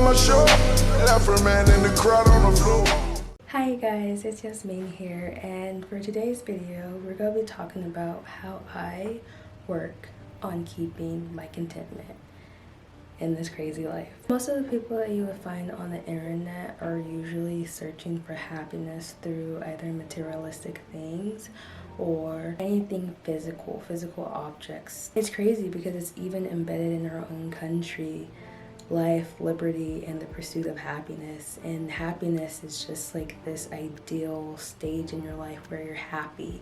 my show. Left her man in the crowd on the floor. Hi guys, it's Yasmin here, and for today's video, we're going to be talking about how I work on keeping my contentment in this crazy life. Most of the people that you would find on the internet are usually searching for happiness through either materialistic things or anything physical objects. It's crazy because it's even embedded in our own country. Life, liberty, and the pursuit of happiness. And happiness is just like this ideal stage in your life where you're happy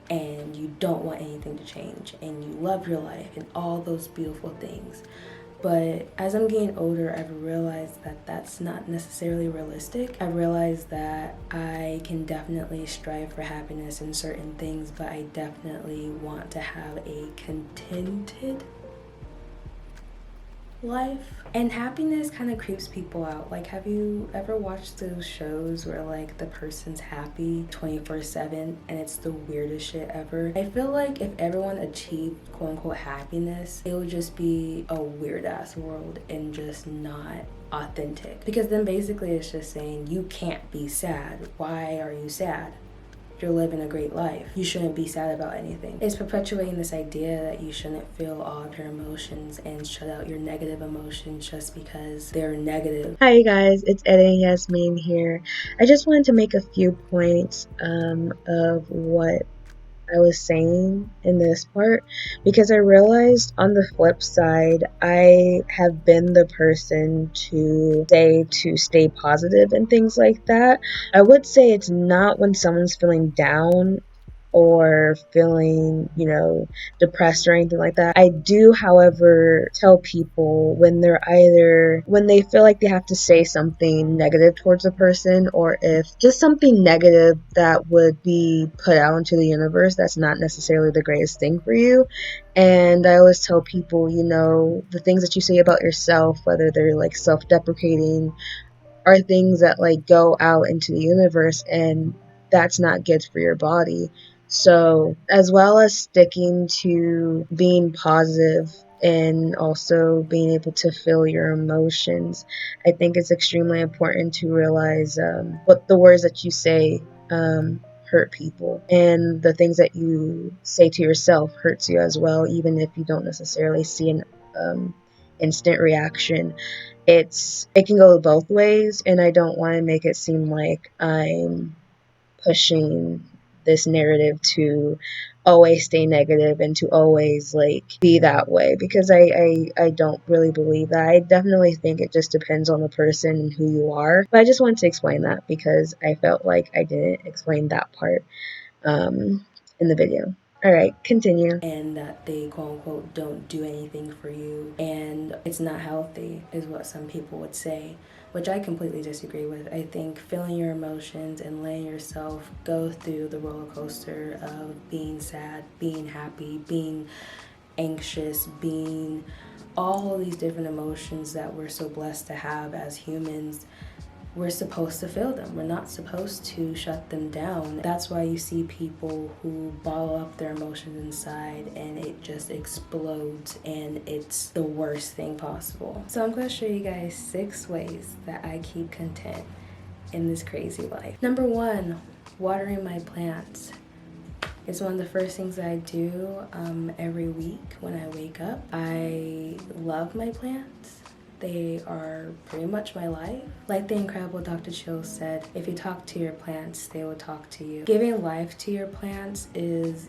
and you don't want anything to change and you love your life and all those beautiful things. But as I'm getting older, I've realized that that's not necessarily realistic. I realized that I can definitely strive for happiness in certain things, but I definitely want to have a contented life. And happiness kind of creeps people out. Like, have you ever watched those shows where like the person's happy 24/7 and it's the weirdest shit ever? I feel like if everyone achieved quote unquote happiness, it would just be a weird ass world and just not authentic, because then basically it's just saying you can't be sad. Why are you sad? You're living a great life. You shouldn't be sad about anything. It's perpetuating this idea that you shouldn't feel all of your emotions and shut out your negative emotions just because they're negative. Hi guys, it's Ed and Yasmin here. I just wanted to make a few points of what I was saying in this part, because I realized on the flip side, I have been the person to say to stay positive and things like that. I would say it's not when someone's feeling down or feeling, depressed or anything like that. I do, however, tell people when they feel like they have to say something negative towards a person, or if just something negative that would be put out into the universe that's not necessarily the greatest thing for you. And I always tell people, the things that you say about yourself, whether they're like self-deprecating, are things that like go out into the universe, and that's not good for your body. So, as well as sticking to being positive and also being able to feel your emotions, I think it's extremely important to realize what the words that you say hurt people, and the things that you say to yourself hurts you as well, even if you don't necessarily see an instant reaction. It can go both ways, and I don't want to make it seem like I'm pushing this narrative to always stay negative and to always like be that way, because I don't really believe that. I definitely think it just depends on the person and who you are. But I just wanted to explain that because I felt like I didn't explain that part in the video. Alright, continue. And that they quote unquote don't do anything for you and it's not healthy is what some people would say, which I completely disagree with. I think feeling your emotions and letting yourself go through the roller coaster of being sad, being happy, being anxious, being all these different emotions that we're so blessed to have as humans, we're supposed to feel them. We're not supposed to shut them down. That's why you see people who bottle up their emotions inside and it just explodes and it's the worst thing possible. So I'm going to show you guys 6 ways that I keep content in this crazy life. Number 1, watering my plants. It's one of the first things that I do every week when I wake up. I love my plants. They are pretty much my life. Like the incredible Dr. Chill said, if you talk to your plants, they will talk to you. Giving life to your plants is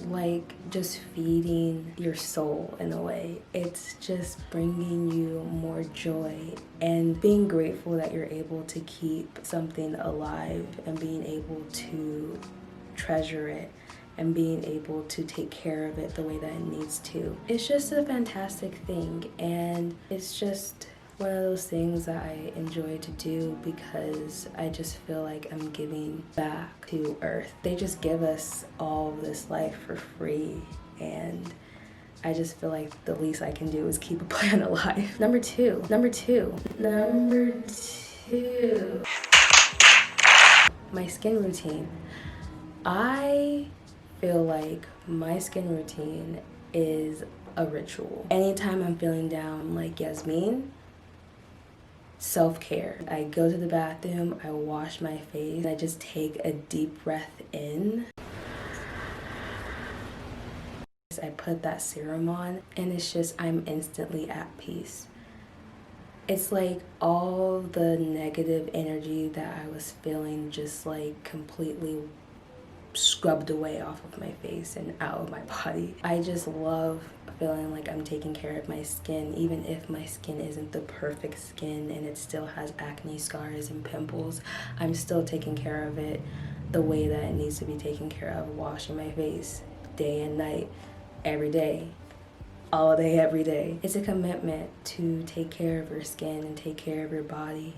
like just feeding your soul in a way. It's just bringing you more joy and being grateful that you're able to keep something alive and being able to treasure it and being able to take care of it the way that it needs to. It's just a fantastic thing, and it's just one of those things that I enjoy to do because I just feel like I'm giving back to Earth. They just give us all of this life for free, and I just feel like the least I can do is keep a plant alive. Number two. My skin routine. I feel like my skin routine is a ritual. Anytime I'm feeling down, like Yasmin, self-care. I go to the bathroom, I wash my face, I just take a deep breath in. I put that serum on, and it's just, I'm instantly at peace. It's like all the negative energy that I was feeling just like completely scrubbed away off of my face and out of my body. I just love feeling like I'm taking care of my skin, even if my skin isn't the perfect skin and it still has acne scars and pimples. I'm still taking care of it the way that it needs to be taken care of, washing my face day and night, every day, all day, every day. It's a commitment to take care of your skin and take care of your body,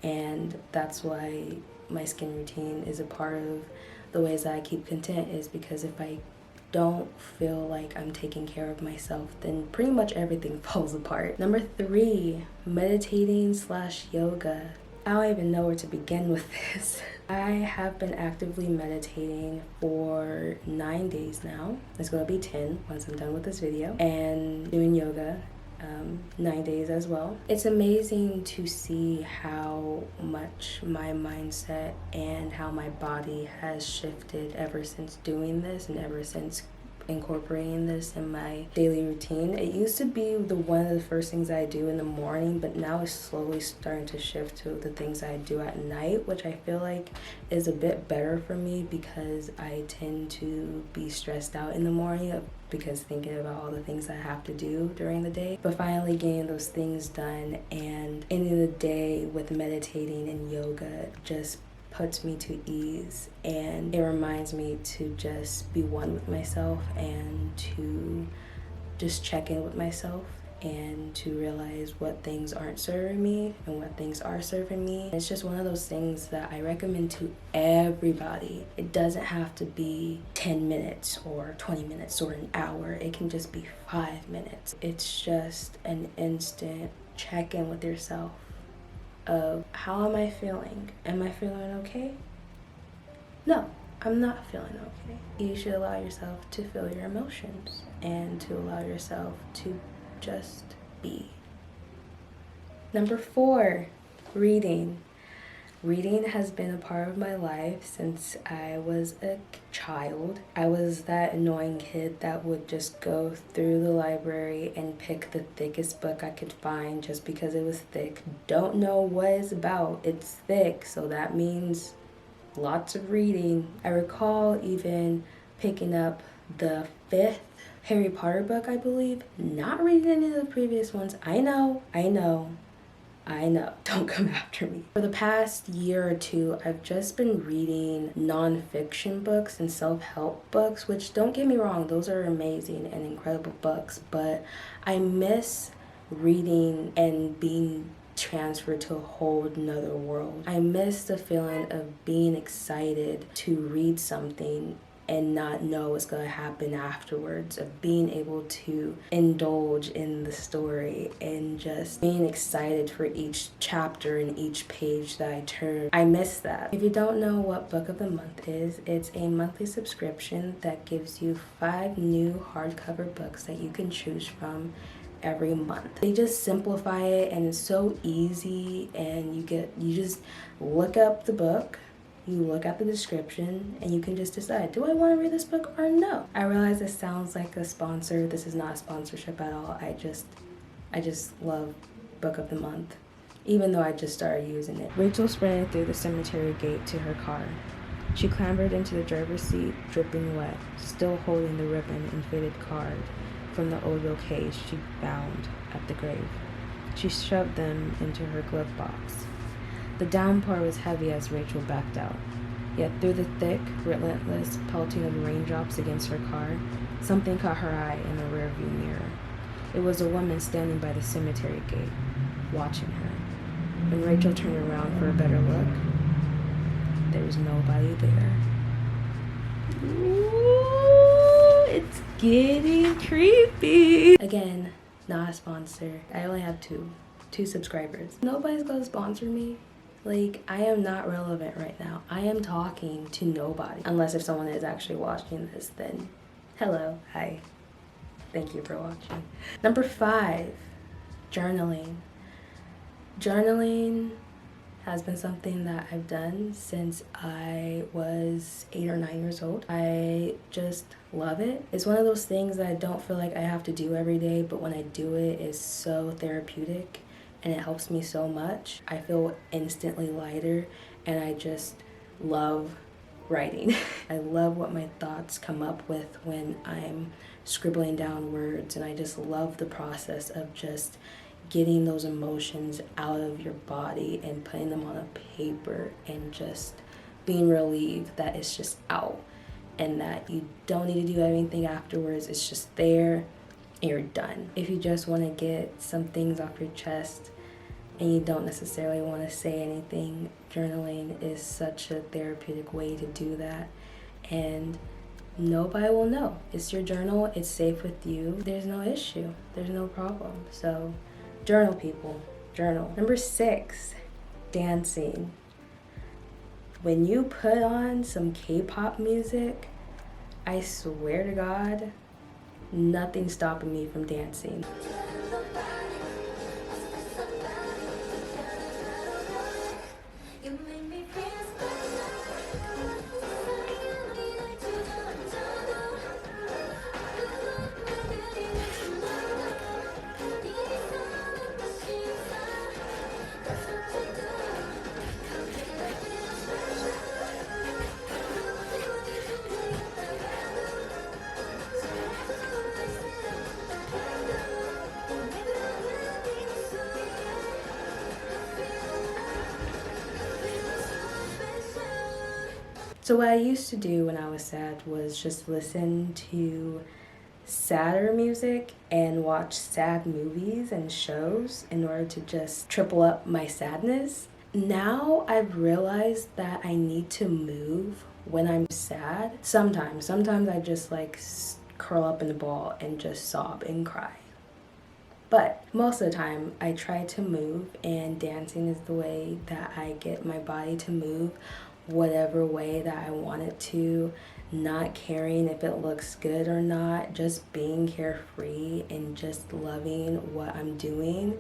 and that's why my skin routine is a part of the ways that I keep content, is because if I don't feel like I'm taking care of myself, then pretty much everything falls apart. Number 3, meditating/yoga. I don't even know where to begin with this. I have been actively meditating for 9 days now. It's gonna be 10 once I'm done with this video. And doing yoga 9 days as well. It's amazing to see how much my mindset and how my body has shifted ever since doing this and ever since incorporating this in my daily routine. It used to be one of the first things I do in the morning, but now it's slowly starting to shift to the things I do at night, which I feel like is a bit better for me because I tend to be stressed out in the morning because thinking about all the things I have to do during the day. But finally getting those things done and ending the day with meditating and yoga just puts me to ease, and it reminds me to just be one with myself and to just check in with myself and to realize what things aren't serving me and what things are serving me. It's just one of those things that I recommend to everybody. It doesn't have to be 10 minutes or 20 minutes or an hour. It can just be 5 minutes. It's just an instant check-in with yourself of how am I feeling? Am I feeling okay? No, I'm not feeling okay. You should allow yourself to feel your emotions and to allow yourself to just be. Number 4, reading. Reading has been a part of my life since I was a child. I was that annoying kid that would just go through the library and pick the thickest book I could find just because it was thick. Don't know what it's about. It's thick, so that means lots of reading. I recall even picking up the 5th Harry Potter book, I believe. Not reading any of the previous ones. I know. Don't come after me. For the past year or 2, I've just been reading nonfiction books and self-help books, which, don't get me wrong, those are amazing and incredible books, but I miss reading and being transferred to a whole nother world. I miss the feeling of being excited to read something and not know what's going to happen afterwards, of being able to indulge in the story and just being excited for each chapter and each page that I turn. I miss that. If you don't know what Book of the Month is, it's a monthly subscription that gives you 5 new hardcover books that you can choose from every month. They just simplify it and it's so easy, and you just look up the book, you look at the description, and you can just decide, do I want to read this book or no? I realize this sounds like a sponsor. This is not a sponsorship at all. I just love Book of the Month, even though I just started using it. Rachel sprinted through the cemetery gate to her car. She clambered into the driver's seat, dripping wet, still holding the ribbon and faded card from the old bouquet she found at the grave. She shoved them into her glove box. The downpour was heavy as Rachel backed out. Yet through the thick, relentless pelting of raindrops against her car, something caught her eye in the rearview mirror. It was a woman standing by the cemetery gate, watching her. When Rachel turned around for a better look, there was nobody there. Ooh, it's getting creepy. Again, not a sponsor. I only have two subscribers. Nobody's gonna sponsor me. Like, I am not relevant right now. I am talking to nobody. Unless if someone is actually watching this, then hello, hi. Thank you for watching. Number 5, journaling. Journaling has been something that I've done since I was 8 or 9 years old. I just love it. It's one of those things that I don't feel like I have to do every day, but when I do it, it's so therapeutic and it helps me so much. I feel instantly lighter and I just love writing. I love what my thoughts come up with when I'm scribbling down words, and I just love the process of just getting those emotions out of your body and putting them on a paper and just being relieved that it's just out and that you don't need to do anything afterwards. It's just there and you're done. If you just want to get some things off your chest and you don't necessarily want to say anything, journaling is such a therapeutic way to do that. And nobody will know. It's your journal, it's safe with you. There's no issue, there's no problem. So journal, people, journal. Number 6, dancing. When you put on some K-pop music, I swear to God, nothing's stopping me from dancing. So what I used to do when I was sad was just listen to sadder music and watch sad movies and shows in order to just triple up my sadness. Now I've realized that I need to move when I'm sad. Sometimes I just like curl up in a ball and just sob and cry. But most of the time I try to move, and dancing is the way that I get my body to move whatever way that I want it to, not caring if it looks good or not, just being carefree and just loving what I'm doing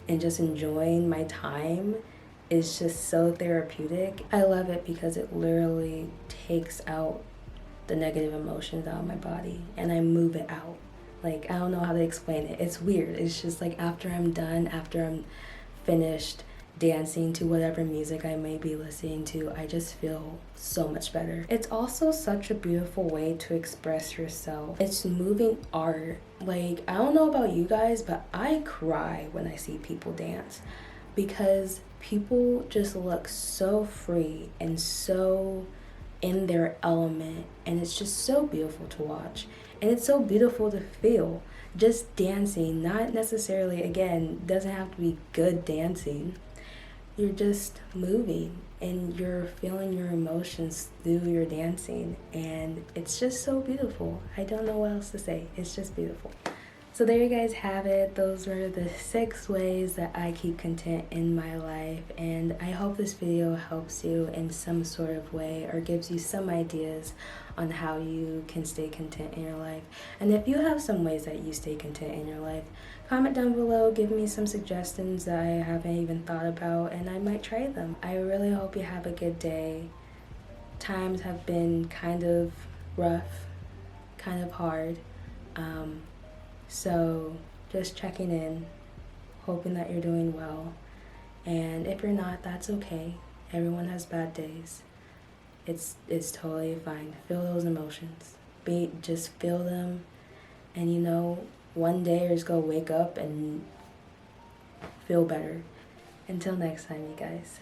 and just enjoying my time is just so therapeutic. I love it because it literally takes out the negative emotions out of my body and I move it out. Like, I don't know how to explain it. It's weird. It's just like after I'm done, after I'm finished dancing to whatever music I may be listening to, I just feel so much better. It's also such a beautiful way to express yourself. It's moving art. Like, I don't know about you guys, but I cry when I see people dance because people just look so free and so in their element, and it's just so beautiful to watch, and it's so beautiful to feel. Just dancing, not necessarily, again, doesn't have to be good dancing. You're just moving and you're feeling your emotions through your dancing, and it's just so beautiful. I don't know what else to say. It's just beautiful. So there you guys have it. Those were the 6 ways that I keep content in my life, and I hope this video helps you in some sort of way or gives you some ideas on how you can stay content in your life. And if you have some ways that you stay content in your life, comment down below, give me some suggestions that I haven't even thought about, and I might try them. I really hope you have a good day. Times have been kind of rough, kind of hard. So just checking in, hoping that you're doing well. And if you're not, that's okay. Everyone has bad days. It's totally fine. Feel those emotions. Just feel them, and you know, one day you're just gonna wake up and feel better. Until next time, you guys.